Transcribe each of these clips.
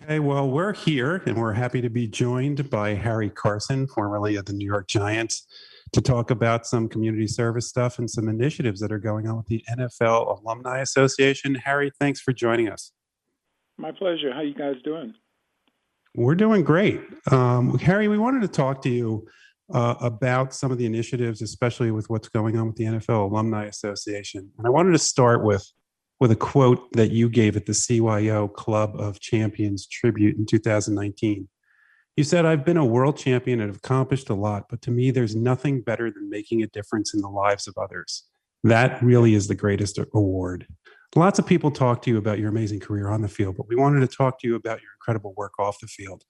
Okay, well, we're here and we're happy to be joined by Harry Carson, formerly of the New York Giants, to talk about some community service stuff and some initiatives that are going on with the NFL Alumni Association. Harry, thanks for joining us. My pleasure. How you guys doing? We're doing great. Harry, we wanted to talk to you about some of the initiatives, especially with what's going on with the NFL Alumni Association. And I wanted to start with a quote that you gave at the CYO Club of Champions tribute in 2019. You said, "I've been a world champion and have accomplished a lot, but to me, there's nothing better than making a difference in the lives of others. That really is the greatest award." Lots of people talk to you about your amazing career on the field, but we wanted to talk to you about your incredible work off the field.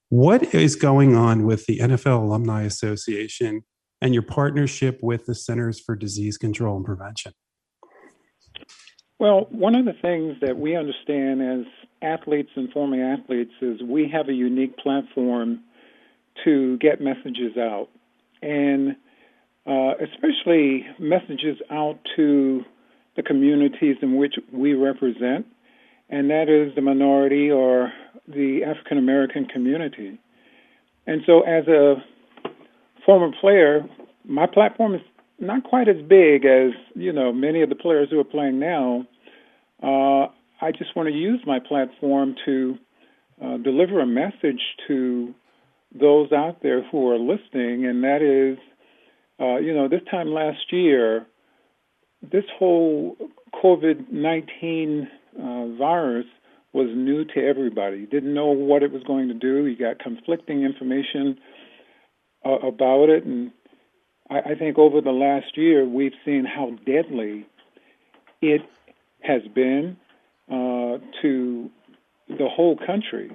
What is going on with the NFL Alumni Association and your partnership with the Centers for Disease Control and Prevention? Well, one of the things that we understand as athletes and former athletes is we have a unique platform to get messages out, and especially messages out to the communities in which we represent, and that is the minority or the African American community. And so as a former player, my platform is not quite as big as, many of the players who are playing now. I just want to use my platform to deliver a message to those out there who are listening, and that is, this time last year, this whole COVID-19 virus was new to everybody. You didn't know what it was going to do. You got conflicting information about it, and I think over the last year we've seen how deadly it has been to the whole country.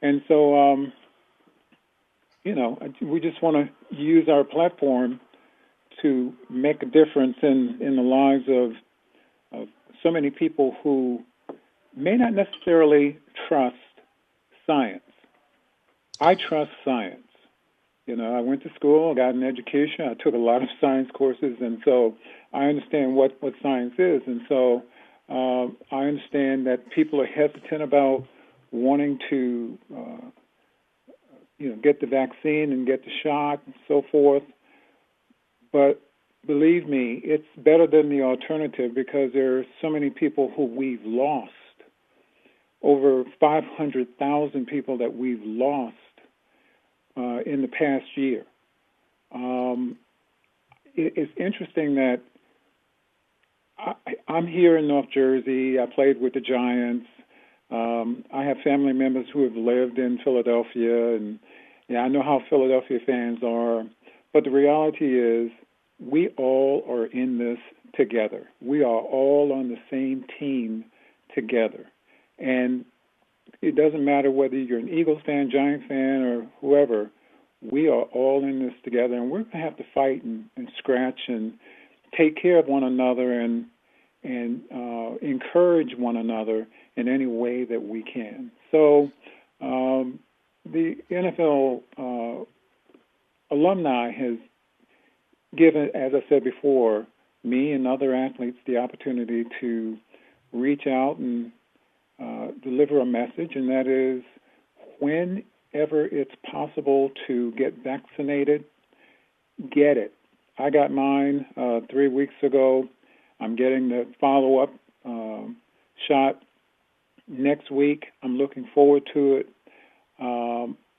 And so, we just want to use our platform to make a difference in the lives of so many people who may not necessarily trust science. I trust science. I went to school, I got an education, I took a lot of science courses, and so I understand what science is. And so I understand that people are hesitant about wanting to, get the vaccine and get the shot and so forth. But believe me, it's better than the alternative because there are so many people who we've lost, over 500,000 people that we've lost in the past year. It's interesting that I'm here in North Jersey. I played with the Giants. I have family members who have lived in Philadelphia, and I know how Philadelphia fans are. But the reality is we all are in this together. We are all on the same team together. And it doesn't matter whether you're an Eagles fan, Giant fan, or whoever, we are all in this together, and we're going to have to fight and scratch and take care of one another and encourage one another in any way that we can. So the NFL alumni has given, as I said before, me and other athletes the opportunity to reach out and deliver a message, and that is whenever it's possible to get vaccinated, get it. I got mine 3 weeks ago. I'm getting the follow-up shot next week. I'm looking forward to it.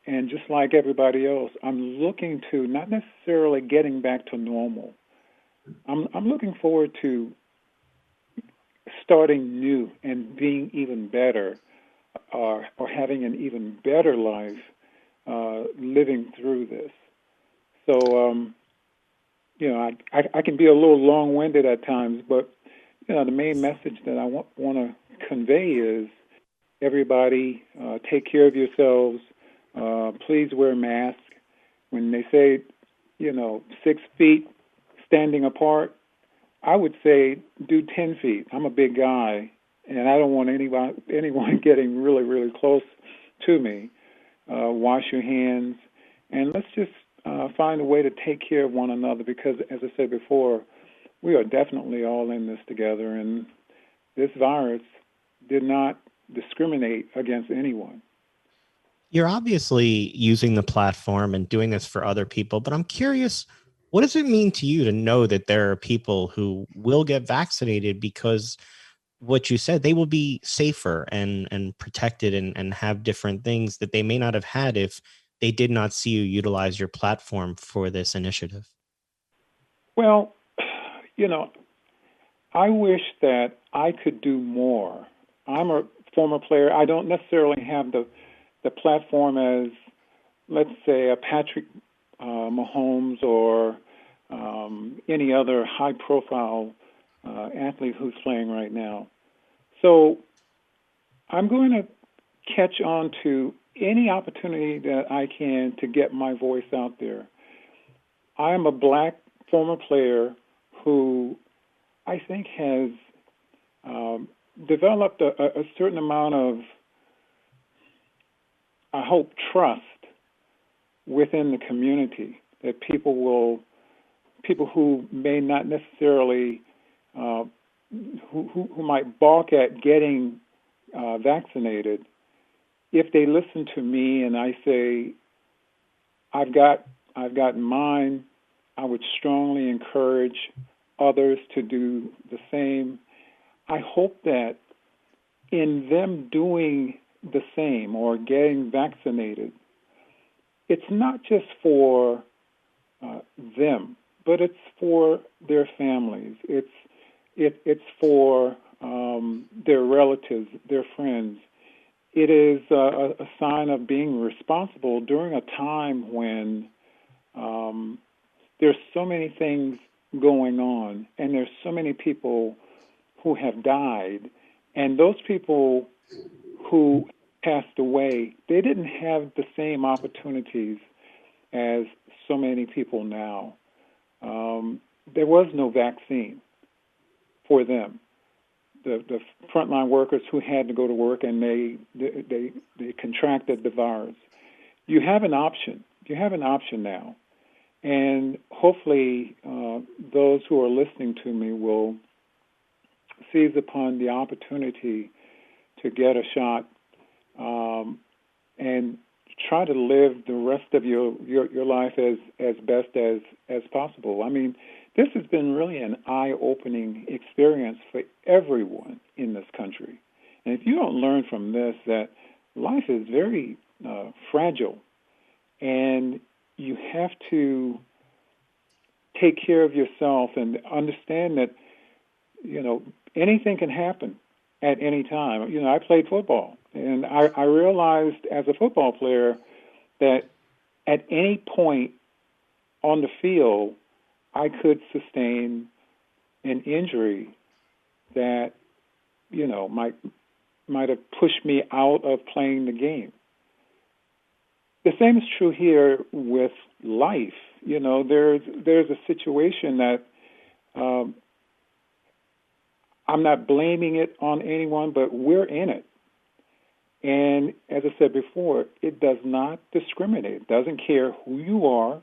And just like everybody else, I'm looking to not necessarily getting back to normal. I'm looking forward to starting new and being even better, or having an even better life living through this. So, I can be a little long-winded at times, but the main message that I want to convey is everybody take care of yourselves. Please wear masks. When they say, 6 feet standing apart, I would say do 10 feet. I'm a big guy, and I don't want anyone getting really, really close to me. Wash your hands, and let's just find a way to take care of one another because, as I said before, we are definitely all in this together, and this virus did not discriminate against anyone. You're obviously using the platform and doing this for other people, but I'm curious, what does it mean to you to know that there are people who will get vaccinated because what you said, they will be safer and protected and have different things that they may not have had if they did not see you utilize your platform for this initiative? Well, you know, I wish that I could do more. I'm a former player. I don't necessarily have the platform as, let's say, a Patrick Mahomes or any other high-profile athlete who's playing right now. So I'm going to catch on to any opportunity that I can to get my voice out there. I am a black former player who I think has developed a certain amount of, I hope, trust within the community that people who may not necessarily, who might balk at getting vaccinated, if they listen to me and I say, I've gotten mine, I would strongly encourage others to do the same. I hope that in them doing the same or getting vaccinated, it's not just for them, but it's for their families. It's for their relatives, their friends. It is a sign of being responsible during a time when there's so many things going on, and there's so many people who have died, and those people who passed away, they didn't have the same opportunities as so many people now. There was no vaccine for them. The frontline workers who had to go to work and they contracted the virus. You have an option. You have an option now. And hopefully those who are listening to me will seize upon the opportunity to get a shot and try to live the rest of your life as best as possible. I mean, this has been really an eye-opening experience for everyone in this country. And if you don't learn from this that life is very fragile, and you have to take care of yourself and understand that, anything can happen at any time. I played football, and I realized as a football player that at any point on the field, I could sustain an injury that, might have pushed me out of playing the game. The same is true here with life. There's a situation that I'm not blaming it on anyone, but we're in it. And as I said before, it does not discriminate. It doesn't care who you are,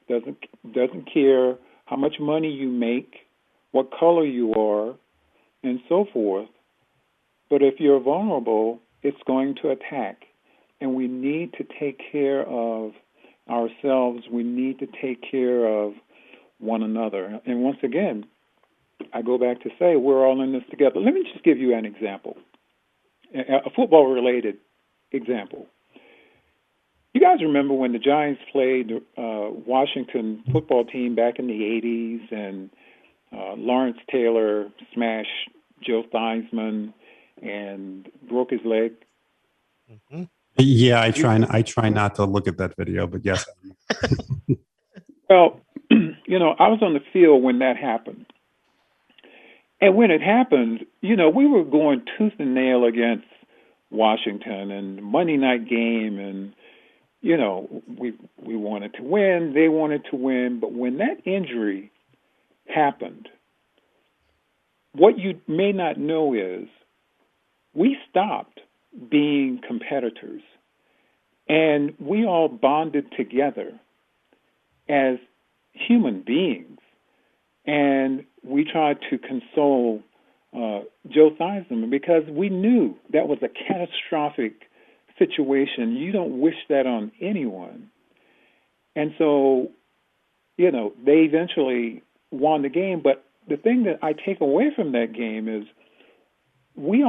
doesn't care how much money you make, what color you are, and so forth. But if you're vulnerable, it's going to attack. And we need to take care of ourselves. We need to take care of one another. And once again, I go back to say we're all in this together. Let me just give you an example, a football-related example. You guys remember when the Giants played Washington football team back in the 80s, and Lawrence Taylor smashed Joe Theismann and broke his leg? Mm-hmm. Yeah, I try not to look at that video, but yes. Well, I was on the field when that happened. And when it happened, we were going tooth and nail against Washington and Monday night game, and we wanted to win, they wanted to win, but when that injury happened, what you may not know is we stopped being competitors, and we all bonded together as human beings, and we tried to console Joe Theismann because we knew that was a catastrophic situation. You don't wish that on anyone. And so, they eventually won the game. But the thing that I take away from that game is we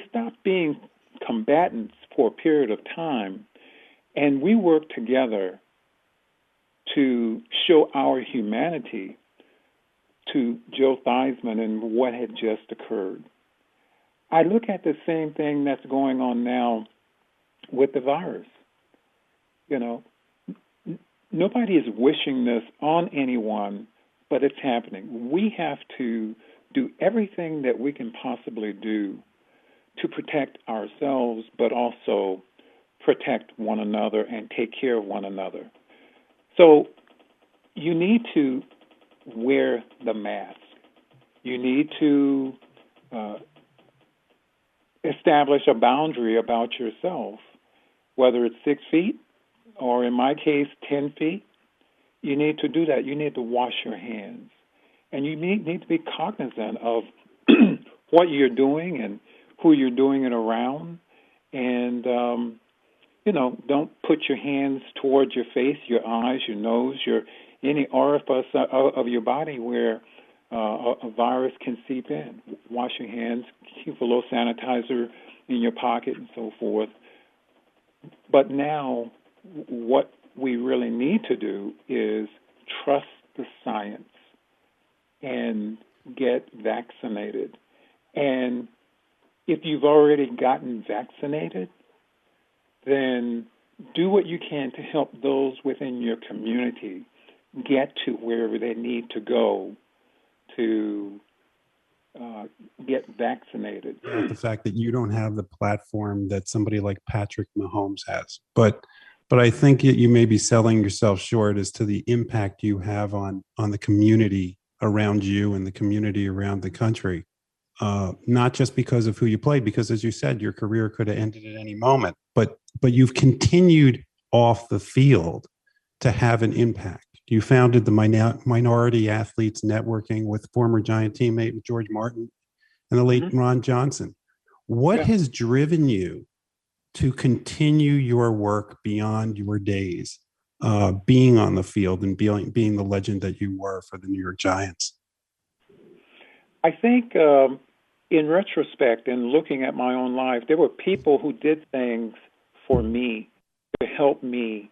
stopped being combatants for a period of time, and we worked together to show our humanity to Joe Theismann and what had just occurred. I look at the same thing that's going on now with the virus. Nobody is wishing this on anyone, but it's happening. We have to do everything that we can possibly do to protect ourselves, but also protect one another and take care of one another. So you need to wear the mask. You need to establish a boundary about yourself, whether it's 6 feet or, in my case, 10 feet. You need to do that. You need to wash your hands. And you need to be cognizant of what you're doing and who you're doing it around. And, don't put your hands towards your face, your eyes, your nose, any orifice of your body where a virus can seep in. Wash your hands, keep a little sanitizer in your pocket and so forth. But now what we really need to do is trust the science and get vaccinated. And if you've already gotten vaccinated, then do what you can to help those within your community get to wherever they need to go to get vaccinated. The fact that you don't have the platform that somebody like Patrick Mahomes has, but I think you may be selling yourself short as to the impact you have on the community around you and the community around the country. Not just because of who you played, because as you said, your career could have ended at any moment, but you've continued off the field to have an impact. You founded the Minority Athletes Networking with former Giant teammate George Martin and the late Ron Johnson. What has driven you to continue your work beyond your days, being on the field and being the legend that you were for the New York Giants? I think in retrospect and looking at my own life, there were people who did things for me to help me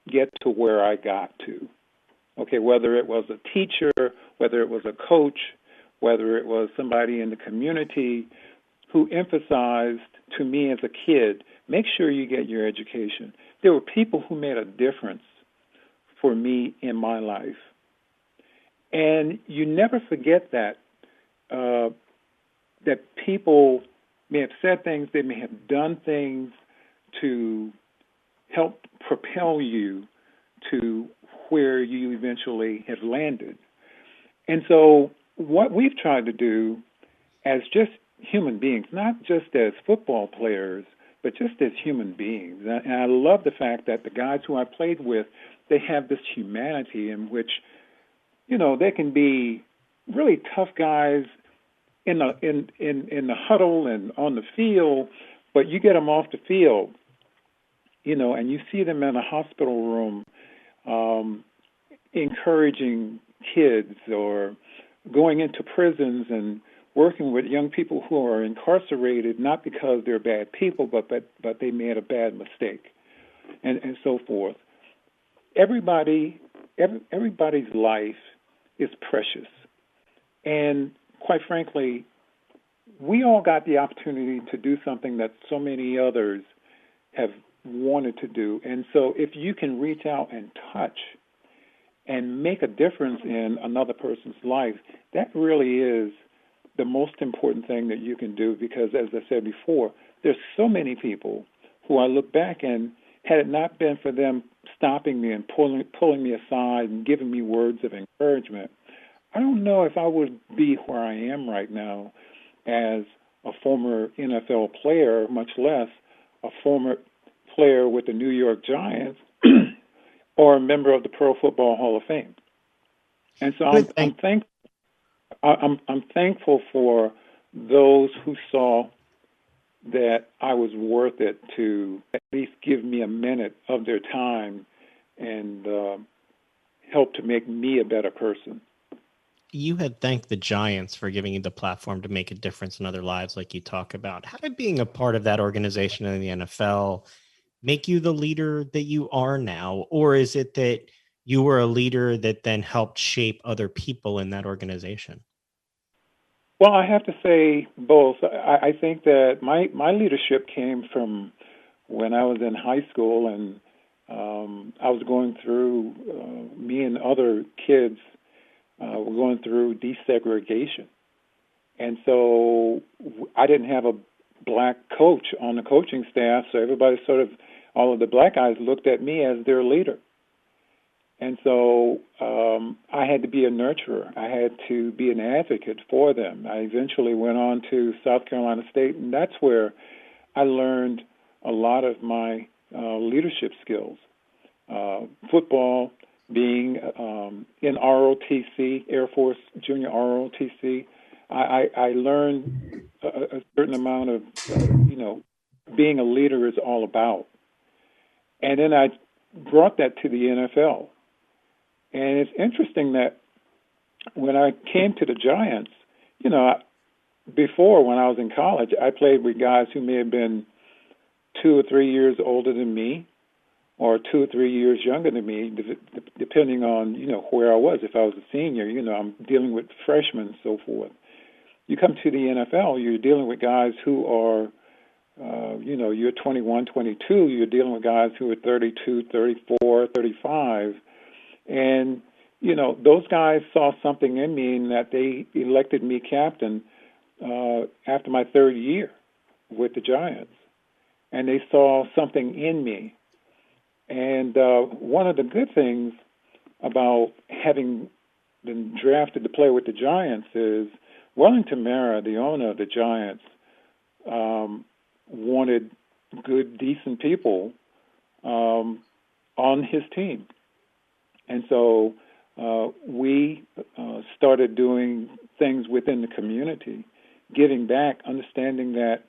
get to where I got to. Okay, whether it was a teacher, whether it was a coach, whether it was somebody in the community who emphasized to me as a kid, make sure you get your education. There were people who made a difference for me in my life. And you never forget that people may have said things, they may have done things to help propel you to where you eventually have landed. And so what we've tried to do as just human beings, not just as football players, but just as human beings. And I love the fact that the guys who I played with, they have this humanity in which, they can be really tough guys in the huddle and on the field, but you get them off the field, and you see them in a hospital room encouraging kids or going into prisons and working with young people who are incarcerated, not because they're bad people, but they made a bad mistake, and so forth. Everybody's life is precious. And quite frankly, we all got the opportunity to do something that so many others have wanted to do. And so if you can reach out and touch and make a difference in another person's life, that really is the most important thing that you can do, because, as I said before, there's so many people who I look back and had it not been for them stopping me and pulling me aside and giving me words of encouragement, I don't know if I would be where I am right now as a former NFL player, much less a former player with the New York Giants or a member of the Pro Football Hall of Fame. And so I'm thankful for those who saw that I was worth it to at least give me a minute of their time and help to make me a better person. You had thanked the Giants for giving you the platform to make a difference in other lives, like you talk about. How did being a part of that organization in the NFL make you the leader that you are now? Or is it that you were a leader that then helped shape other people in that organization? Well, I have to say both. I think that my leadership came from when I was in high school, and I was going through, me and other kids were going through desegregation. And so I didn't have a black coach on the coaching staff, so everybody sort of, all of the black guys looked at me as their leader. And so I had to be a nurturer. I had to be an advocate for them. I eventually went on to South Carolina State, and that's where I learned a lot of my leadership skills. Football, being in ROTC, Air Force Junior ROTC, I learned a certain amount of, being a leader is all about. And then I brought that to the NFL. And it's interesting that when I came to the Giants, before when I was in college, I played with guys who may have been 2 or 3 years older than me, or 2 or 3 years younger than me, depending on, where I was. If I was a senior, I'm dealing with freshmen and so forth. You come to the NFL, you're dealing with guys who are, you're 21, 22, you're dealing with guys who are 32, 34, 35. And, those guys saw something in me and that they elected me captain after my third year with the Giants. And they saw something in me. And one of the good things about having been drafted to play with the Giants is Wellington Mara, the owner of the Giants, wanted good, decent people on his team. And so we started doing things within the community, giving back, understanding that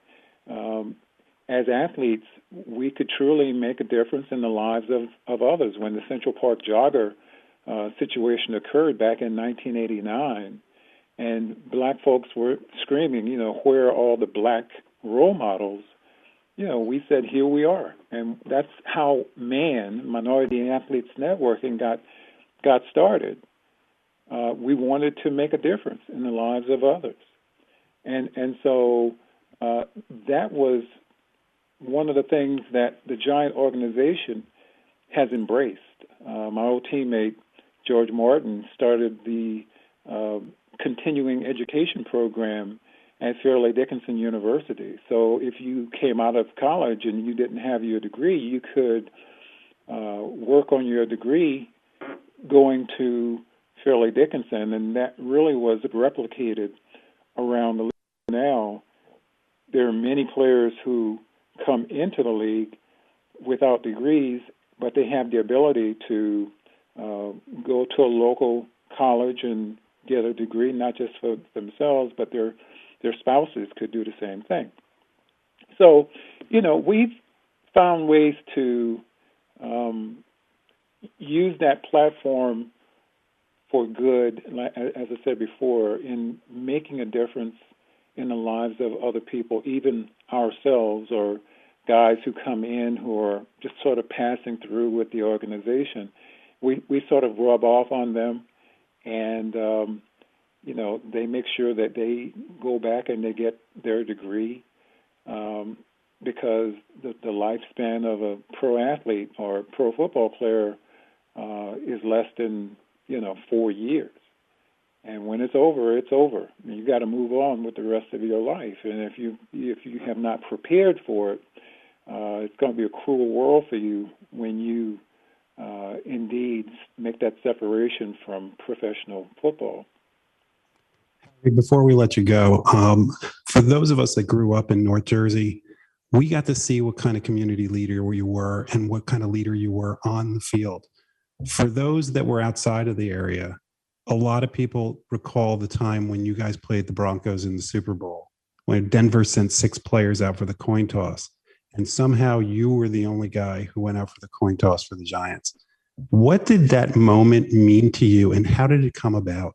as athletes, we could truly make a difference in the lives of others. When the Central Park jogger situation occurred back in 1989, and black folks were screaming, where are all the black role models? We said, here we are. And that's how Minority Athletes Networking, got started. We wanted to make a difference in the lives of others. And so that was one of the things that the Giant organization has embraced. My old teammate, George Martin, started the continuing education program at Fairleigh Dickinson University. So if you came out of college and you didn't have your degree, you could work on your degree going to Fairleigh Dickinson, and that really was replicated around the league. Now, there are many players who come into the league without degrees, but they have the ability to go to a local college and get a degree, not just for themselves, but their spouses could do the same thing. So, we've found ways to use that platform for good, as I said before, in making a difference in the lives of other people, even ourselves, or guys who come in who are just sort of passing through with the organization. We sort of rub off on them, and they make sure that they go back and they get their degree, because the lifespan of a pro athlete or pro football player is less than 4 years. And when it's over, it's over. You got to move on with the rest of your life. And if you have not prepared for it, it's going to be a cruel world for you when you indeed make that separation from professional football. Before we let you go, for those of us that grew up in North Jersey, we got to see what kind of community leader you were and what kind of leader you were on the field. For those that were outside of the area, a lot of people recall the time when you guys played the Broncos in the Super Bowl. when Denver sent 6 players out for the coin toss, and somehow you were the only guy who went out for the coin toss for the Giants. What did that moment mean to you, and how did it come about?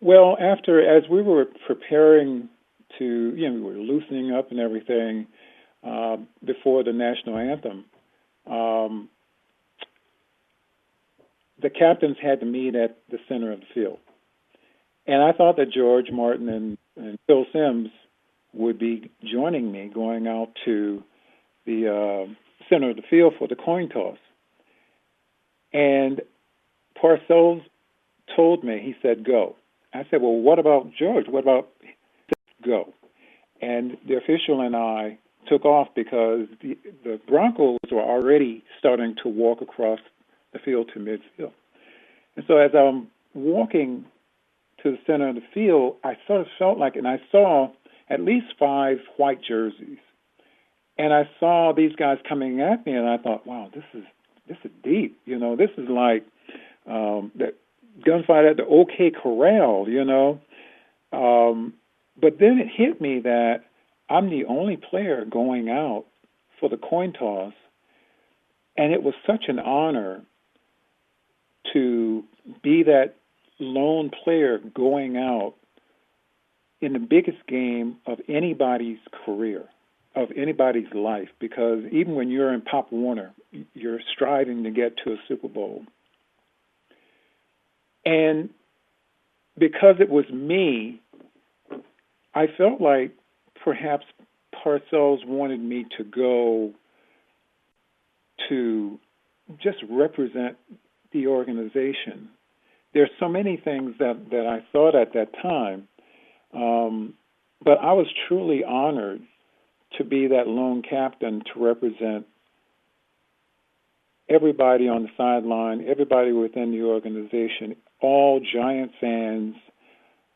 Well, as we were preparing to, we were loosening up and everything before the national anthem. The captains had to meet at the center of the field. And I thought that George Martin and Phil Simms would be joining me going out to the center of the field for the coin toss. And Parcells told me, he said, go. I said, well, what about George? What about go? And the official and I took off because the Broncos were already starting to walk across the field to midfield. And so as I'm walking to the center of the field, I sort of felt like, and I saw at least 5 white jerseys. And I saw these guys coming at me, and I thought, wow, this is deep. This is like that gunfight at the OK Corral, But then it hit me that I'm the only player going out for the coin toss, and it was such an honor to be that lone player going out in the biggest game of anybody's career, of anybody's life, because even when you're in Pop Warner, you're striving to get to a Super Bowl. And because it was me, I felt like perhaps Parcells wanted me to go to just represent the organization. There's so many things that I thought at that time, but I was truly honored to be that lone captain to represent everybody on the sideline, everybody within the organization, all Giant fans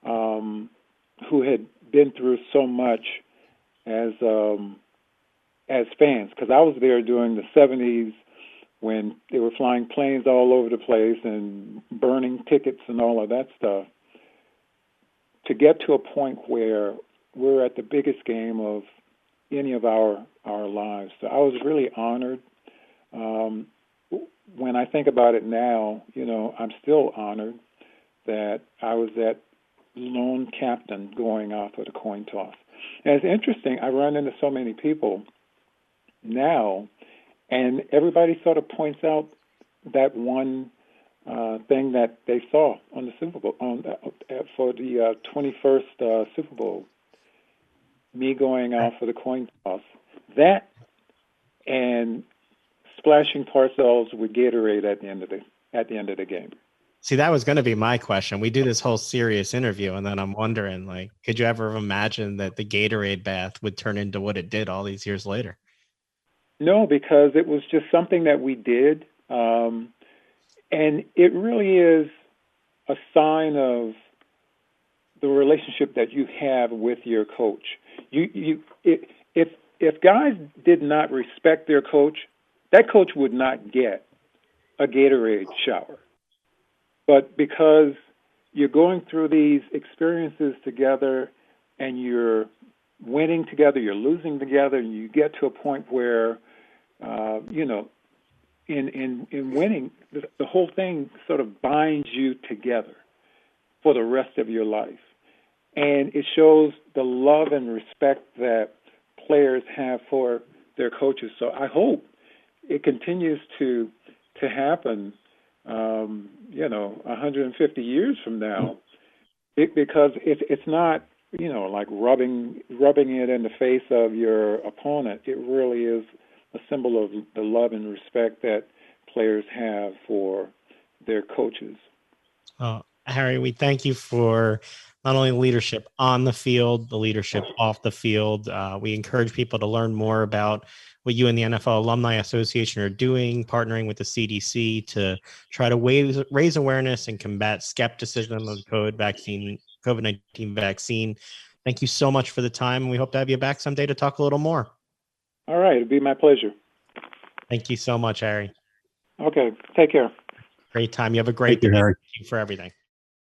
who had been through so much as fans, because I was there during the 70s when they were flying planes all over the place and burning tickets and all of that stuff, to get to a point where we're at the biggest game of any of our lives. So I was really honored. When I think about it now, I'm still honored that I was that lone captain going out for the coin toss. And it's interesting, I run into so many people now, and everybody sort of points out that one thing that they saw on the Super Bowl, for the 21st Super Bowl, me going out for the coin toss. That and splashing Parcells with Gatorade at the end of the game. See, that was going to be my question. We do this whole serious interview, and then I'm wondering, could you ever imagine that the Gatorade bath would turn into what it did all these years later? No, because it was just something that we did, and it really is a sign of the relationship that you have with your coach. If guys did not respect their coach, that coach would not get a Gatorade shower. But because you're going through these experiences together and you're winning together, you're losing together, and you get to a point where, in winning, the whole thing sort of binds you together for the rest of your life. And it shows the love and respect that players have for their coaches. So I hope it continues to happen, 150 years from now, because it's not, like rubbing it in the face of your opponent. It really is a symbol of the love and respect that players have for their coaches. Harry, we thank you for not only leadership on the field, the leadership off the field. We encourage people to learn more about what you and the NFL Alumni Association are doing, partnering with the CDC to try to raise awareness and combat skepticism of the COVID-19 vaccine. Thank you so much for the time, and we hope to have you back someday to talk a little more. All right. It'd be my pleasure. Thank you so much, Harry. Okay. Take care. Great time. You have a great day. Thank you, Harry. Thank you for everything.